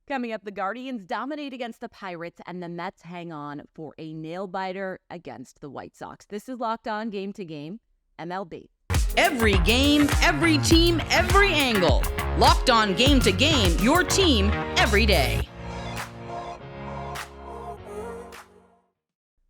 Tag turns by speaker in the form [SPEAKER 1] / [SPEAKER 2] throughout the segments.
[SPEAKER 1] Coming up, the Guardians dominate against the Pirates, and the Mets hang on for a nail-biter against the White Sox. This is Locked On Game2Game, MLB.
[SPEAKER 2] Every game, every team, every angle. Locked On Game2Game, your team every day.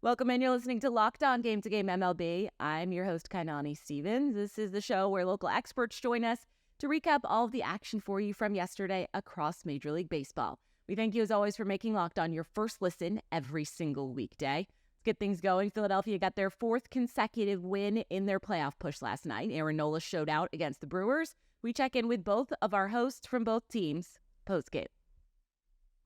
[SPEAKER 1] Welcome in. You're listening to Locked On Game2Game MLB. I'm your host, Kainani Stevens. This is the show where local experts join us to recap all of the action for you from yesterday across Major League Baseball. We thank you, as always, for making Locked On your first listen every single weekday. Let's get things going. Philadelphia got their fourth consecutive win in their playoff push last night. Aaron Nola showed out against the Brewers. We check in with both of our hosts from both teams post-game.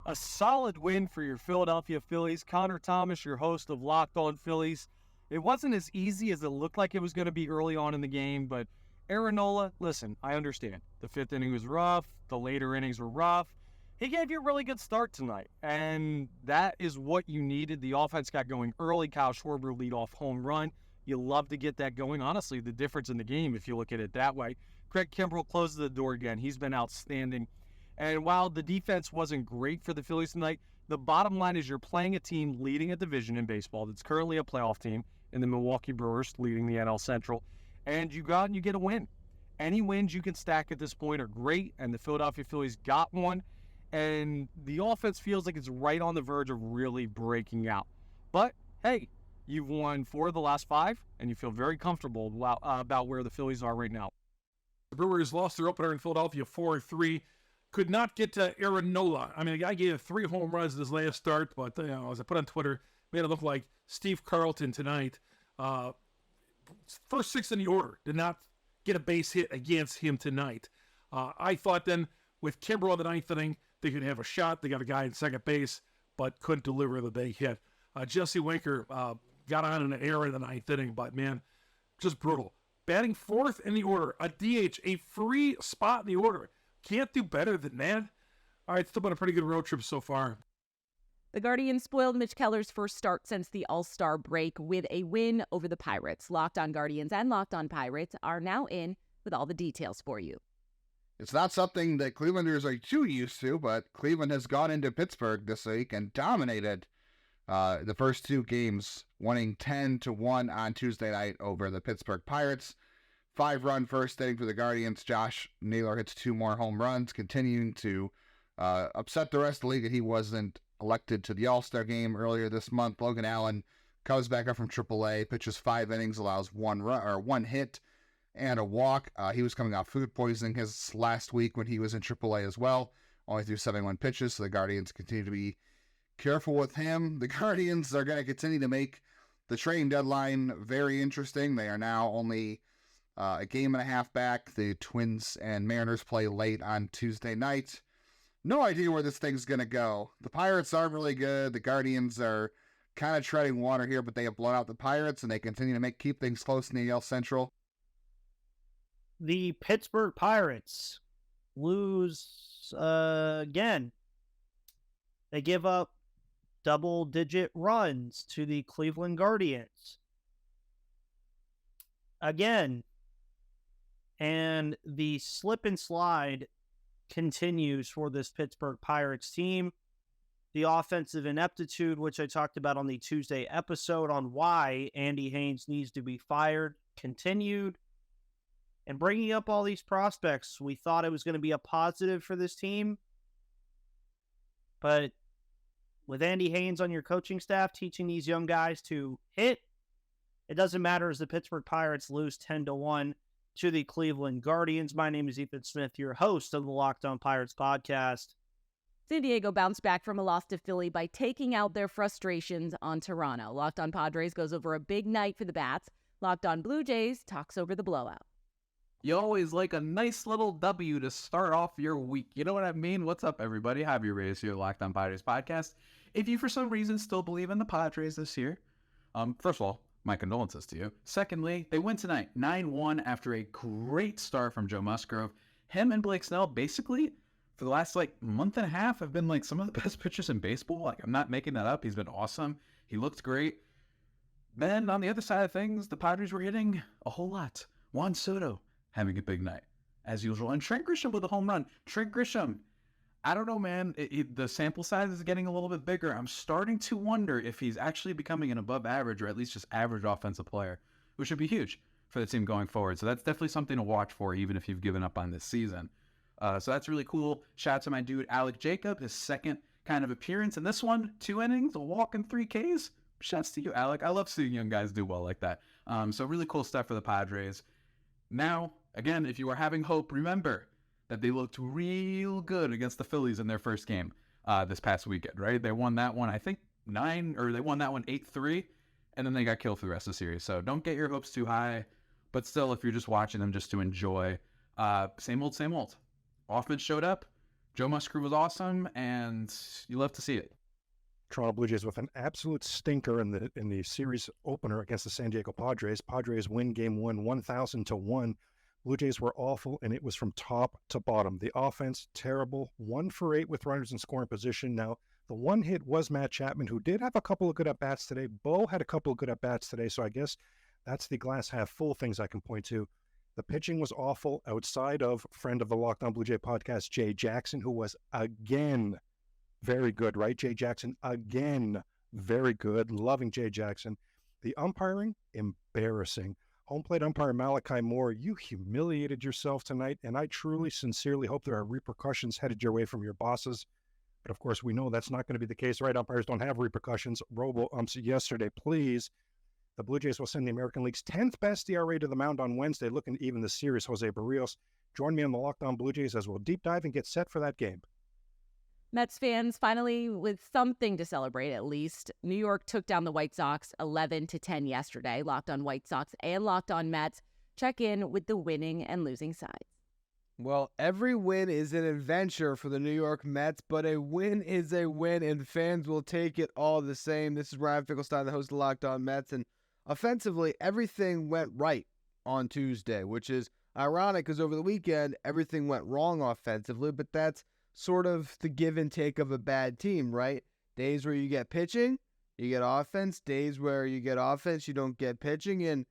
[SPEAKER 3] A solid win for your Philadelphia Phillies. Connor Thomas, your host of Locked On Phillies. It wasn't as easy as it looked like it was going to be early on in the game, but Aaron Nola, listen, I understand. The fifth inning was rough. The later innings were rough. He gave you a really good start tonight, and that is what you needed. The offense got going early. Kyle Schwarber leadoff home run. You love to get that going. Honestly, the difference in the game, if you look at it that way. Craig Kimbrell closes the door again. He's been outstanding. And while the defense wasn't great for the Phillies tonight, the bottom line is you're playing a team leading a division in baseball that's currently a playoff team in the Milwaukee Brewers, leading the NL Central. And you go out and you get a win. Any wins you can stack at this point are great, and the Philadelphia Phillies got one. And the offense feels like it's right on the verge of really breaking out. But, hey, you've won 4 of the last 5, and you feel very comfortable about where the Phillies are right now.
[SPEAKER 4] The Brewers lost their opener in Philadelphia 4-3. Could not get to Aaron Nola. I mean, the guy gave 3 home runs in his last start, but as I put on Twitter, made it look like Steve Carlton tonight. First 6 in the order, did not get a base hit against him tonight. I thought then with Kimbrell in the 9th inning, they could have a shot. They got a guy in second base, but couldn't deliver the big hit. Jesse Winker got on an error in the 9th inning, but man, just brutal. Batting 4th in the order, a DH, a free spot in the order. Can't do better than that. All right, still been a pretty good road trip so far.
[SPEAKER 1] The Guardians spoiled Mitch Keller's first start since the All-Star break with a win over the Pirates. Locked On Guardians and Locked On Pirates are now in with all the details for you.
[SPEAKER 5] It's not something that Clevelanders are too used to, but Cleveland has gone into Pittsburgh this week and dominated the first 2 games, winning 10-1 on Tuesday night over the Pittsburgh Pirates. 5-run first inning for the Guardians. Josh Naylor hits 2 more home runs, continuing to upset the rest of the league that he wasn't elected to the All-Star game earlier this month. Logan Allen comes back up from AAA, pitches 5 innings, allows 1 hit and a walk. He was coming off food poisoning his last week when he was in AAA as well. Only threw 71 pitches, so the Guardians continue to be careful with him. The Guardians are going to continue to make the trading deadline very interesting. They are now only a game and a half back. The Twins and Mariners play late on Tuesday night. No idea where this thing's going to go. The Pirates aren't really good. The Guardians are kind of treading water here, but they have blown out the Pirates, and they continue to keep things close in the AL Central.
[SPEAKER 6] The Pittsburgh Pirates lose again. They give up double-digit runs to the Cleveland Guardians. Again. And the slip and slide continues for this Pittsburgh Pirates team. The offensive ineptitude, which I talked about on the Tuesday episode on why Andy Haynes needs to be fired, continued. And bringing up all these prospects, we thought it was going to be a positive for this team. But with Andy Haynes on your coaching staff teaching these young guys to hit, it doesn't matter as the Pittsburgh Pirates lose 10-1 to the Cleveland Guardians. My name is Ethan Smith, your host of the Locked On Pirates podcast.
[SPEAKER 1] San Diego bounced back from a loss to Philly by taking out their frustrations on Toronto. Locked On Padres goes over a big night for the Bats. Locked On Blue Jays talks over the blowout.
[SPEAKER 7] You always like a nice little W to start off your week. You know what I mean? What's up, everybody? Javi Reyes here, Locked On Padres podcast. If you, for some reason, still believe in the Padres this year, first of all, my condolences to you. Secondly, they win tonight, 9-1 after a great start from Joe Musgrove. Him and Blake Snell, basically, for the last, month and a half, have been, some of the best pitchers in baseball. I'm not making that up. He's been awesome. He looked great. Then, on the other side of things, the Padres were hitting a whole lot. Juan Soto having a big night, as usual. And Trent Grisham with a home run. Trent Grisham, I don't know, man. The sample size is getting a little bit bigger. I'm starting to wonder if he's actually becoming an above average or at least just average offensive player, which would be huge for the team going forward. So that's definitely something to watch for, even if you've given up on this season. So that's really cool. Shout out to my dude, Alec Jacob, his second kind of appearance in this one. 2 innings, a walk, and 3 Ks. Shouts to you, Alec. I love seeing young guys do well like that. So really cool stuff for the Padres. Now, again, if you are having hope, remember that they looked real good against the Phillies in their first game this past weekend, right? They won that one, I think, 8-3, and then they got killed for the rest of the series. So don't get your hopes too high, but still, if you're just watching them just to enjoy, same old. Offense showed up, Joe Musgrove was awesome, and you love to see it.
[SPEAKER 8] Toronto Blue Jays with an absolute stinker in the series opener against the San Diego Padres. Padres win game 1, 1,000-1. Blue Jays were awful, and it was from top to bottom. The offense, terrible. 1 for 8 with runners in scoring position. Now, the one hit was Matt Chapman, who did have a couple of good at-bats today. Bo had a couple of good at-bats today, so I guess that's the glass half full things I can point to. The pitching was awful outside of friend of the Locked On Blue Jay podcast, Jay Jackson, who was again very good, right? Jay Jackson, again, very good. Loving Jay Jackson. The umpiring, embarrassing. Home plate umpire Malachi Moore, you humiliated yourself tonight, and I truly, sincerely hope there are repercussions headed your way from your bosses. But of course, we know that's not going to be the case, right? Umpires don't have repercussions. Robo-umps yesterday, please. The Blue Jays will send the American League's 10th best ERA to the mound on Wednesday, looking to even the series. Jose Barrios, join me on the Locked On Blue Jays as we'll deep dive and get set for that game.
[SPEAKER 1] Mets fans finally with something to celebrate at least. New York took down the White Sox 11-10 yesterday. Locked On White Sox and Locked On Mets check in with the winning and losing sides.
[SPEAKER 9] Well, every win is an adventure for the New York Mets, but a win is a win, and fans will take it all the same. This is Ryan Finkelstein, the host of Locked On Mets, and offensively, everything went right on Tuesday, which is ironic because over the weekend, everything went wrong offensively, but that's sort of the give and take of a bad team, right? Days where you get pitching, you get offense. Days where you get offense, you don't get pitching. And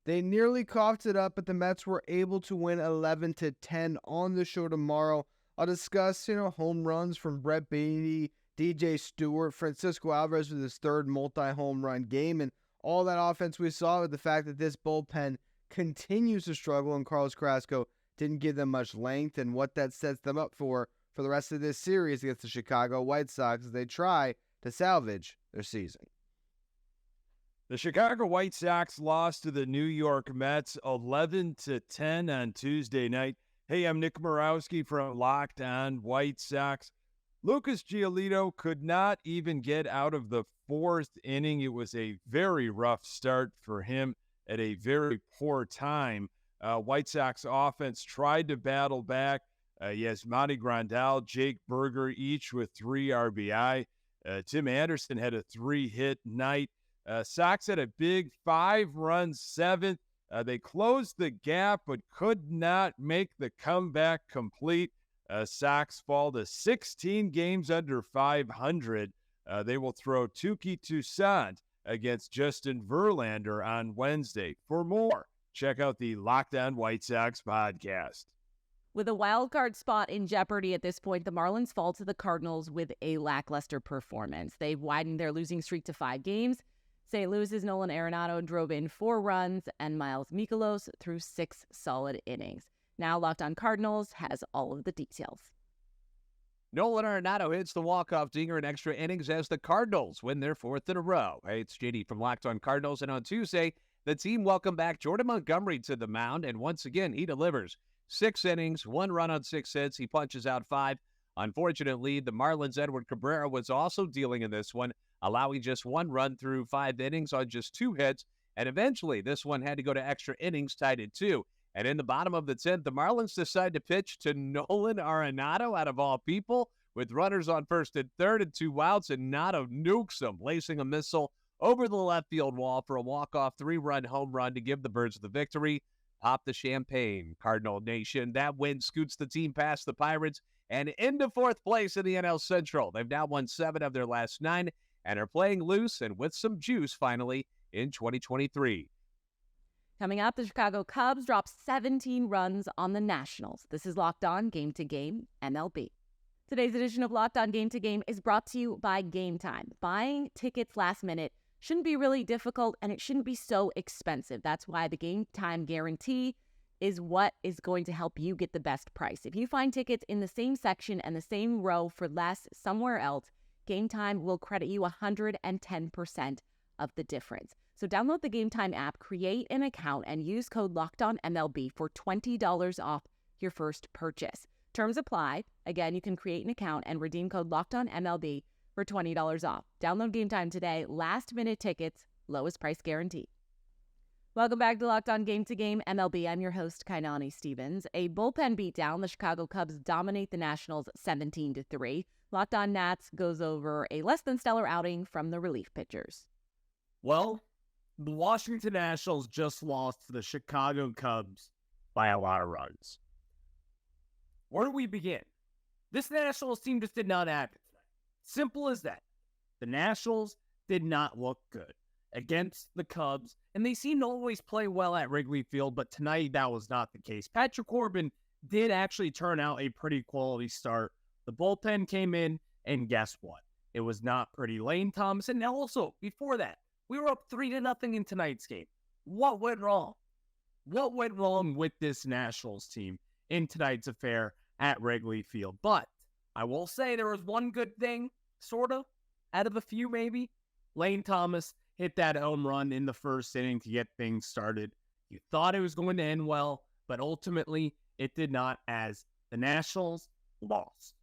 [SPEAKER 9] they nearly coughed it up, but the Mets were able to win 11-10 on the show tomorrow. I'll discuss, home runs from Brett Beatty, DJ Stewart, Francisco Alvarez with his 3rd multi-home run game, and all that offense we saw with the fact that this bullpen continues to struggle and Carlos Carrasco didn't give them much length, and what that sets them up for the rest of this series against the Chicago White Sox as they try to salvage their season.
[SPEAKER 10] The Chicago White Sox lost to the New York Mets 11-10 on Tuesday night. Hey, I'm Nick Morawski from Locked On White Sox. Lucas Giolito could not even get out of the 4th inning. It was a very rough start for him at a very poor time. White Sox offense tried to battle back. Yasmani Grandal, Jake Berger, each with 3 RBI. Tim Anderson had a 3-hit night. Sox had a big 5-run 7th. They closed the gap but could not make the comeback complete. Sox fall to 16 games under 500. They will throw Touki Toussaint against Justin Verlander on Wednesday. For more, check out the Locked On White Sox podcast.
[SPEAKER 1] With a wild card spot in jeopardy at this point, the Marlins fall to the Cardinals with a lackluster performance. They've widened their losing streak to 5 games. St. Louis's Nolan Arenado drove in 4 runs, and Miles Mikolas threw 6 solid innings. Now Locked On Cardinals has all of the details.
[SPEAKER 11] Nolan Arenado hits the walk-off dinger in extra innings as the Cardinals win their 4th in a row. Hey, it's JD from Locked On Cardinals, and on Tuesday, the team welcomed back Jordan Montgomery to the mound, and once again, he delivers. 6 innings, 1 run on 6 hits. He punches out 5. Unfortunately, the Marlins' Edward Cabrera was also dealing in this one, allowing just 1 run through 5 innings on just 2 hits. And eventually, this one had to go to extra innings, tied at 2. And in the bottom of the 10th, the Marlins decide to pitch to Nolan Arenado, out of all people, with runners on 1st and 3rd and 2 outs. And Nato nukes him, placing a missile over the left field wall for a walk-off 3-run home run to give the Birds the victory. Pop the champagne, Cardinal Nation. That win scoots the team past the Pirates and into 4th place in the NL Central. They've now won 7 of their last 9 and are playing loose and with some juice finally in 2023.
[SPEAKER 1] Coming up, the Chicago Cubs drop 17 runs on the Nationals. This is Locked On Game2Game MLB. Today's edition of Locked On Game to Game is brought to you by Gametime. Buying tickets last minute shouldn't be really difficult, and it shouldn't be so expensive. That's why the Gametime guarantee is what is going to help you get the best price. If you find tickets in the same section and the same row for less somewhere else, Gametime will credit you 110% of the difference. So download the Gametime app, create an account, and use code LOCKEDONMLB for $20 off your first purchase. Terms apply. Again, you can create an account and redeem code LOCKEDONMLB for $20 off. Download Gametime today. Last-minute tickets, lowest price guaranteed. Welcome back to Locked On Game to Game MLB. I'm your host, Kainani Stevens. A bullpen beatdown. The Chicago Cubs dominate the Nationals 17-3. Locked On Nats goes over a less than stellar outing from the relief pitchers.
[SPEAKER 6] Well, the Washington Nationals just lost to the Chicago Cubs by a lot of runs. Where do we begin? This Nationals team just did not act tonight. Simple as that. The Nationals did not look good against the Cubs, and they seem to always play well at Wrigley Field, but tonight that was not the case. Patrick Corbin did actually turn out a pretty quality start. The bullpen came in, and guess what? It was not pretty. Lane Thomas, and also, before that, we were up 3-0 in tonight's game. What went wrong? What went wrong with this Nationals team in tonight's affair at Wrigley Field? But I will say there was one good thing, sort of, out of a few maybe. Lane Thomas hit that home run in the first inning to get things started. You thought it was going to end well, but ultimately it did not, as the Nationals lost.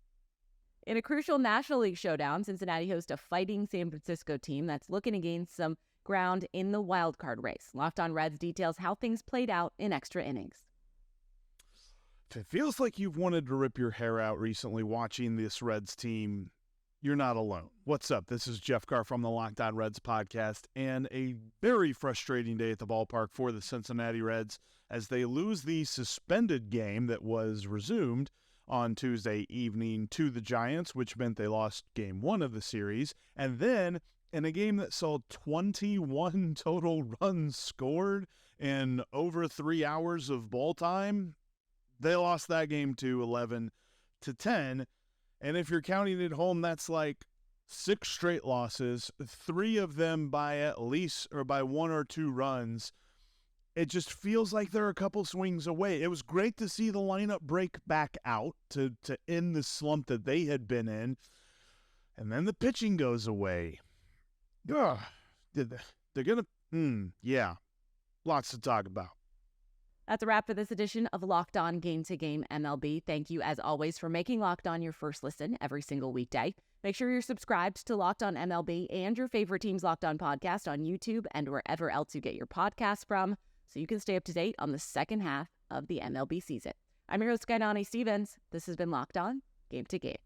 [SPEAKER 1] In a crucial National League showdown, Cincinnati hosts a fighting San Francisco team that's looking to gain some ground in the wild card race. Locked On Reds details how things played out in extra innings.
[SPEAKER 10] If it feels like you've wanted to rip your hair out recently watching this Reds team, you're not alone. What's up? This is Jeff Carr from the Locked On Reds podcast, and a very frustrating day at the ballpark for the Cincinnati Reds as they lose the suspended game that was resumed on Tuesday evening to the Giants, which meant they lost game 1 of the series. And then in a game that saw 21 total runs scored in over 3 hours of ball time, they lost that game to 11-10. And if you're counting it home, that's like 6 straight losses, 3 of them by at least or by 1 or 2 runs. It just feels like they're a couple swings away. It was great to see the lineup break back out to end the slump that they had been in. And then the pitching goes away. Ugh. They're going to, yeah, lots to talk about.
[SPEAKER 1] That's a wrap for this edition of Locked On Game to Game MLB. Thank you, as always, for making Locked On your first listen every single weekday. Make sure you're subscribed to Locked On MLB and your favorite team's Locked On podcast on YouTube and wherever else you get your podcasts from, so you can stay up to date on the second half of the MLB season. I'm your host, Kainani Stevens. This has been Locked On Game to Game.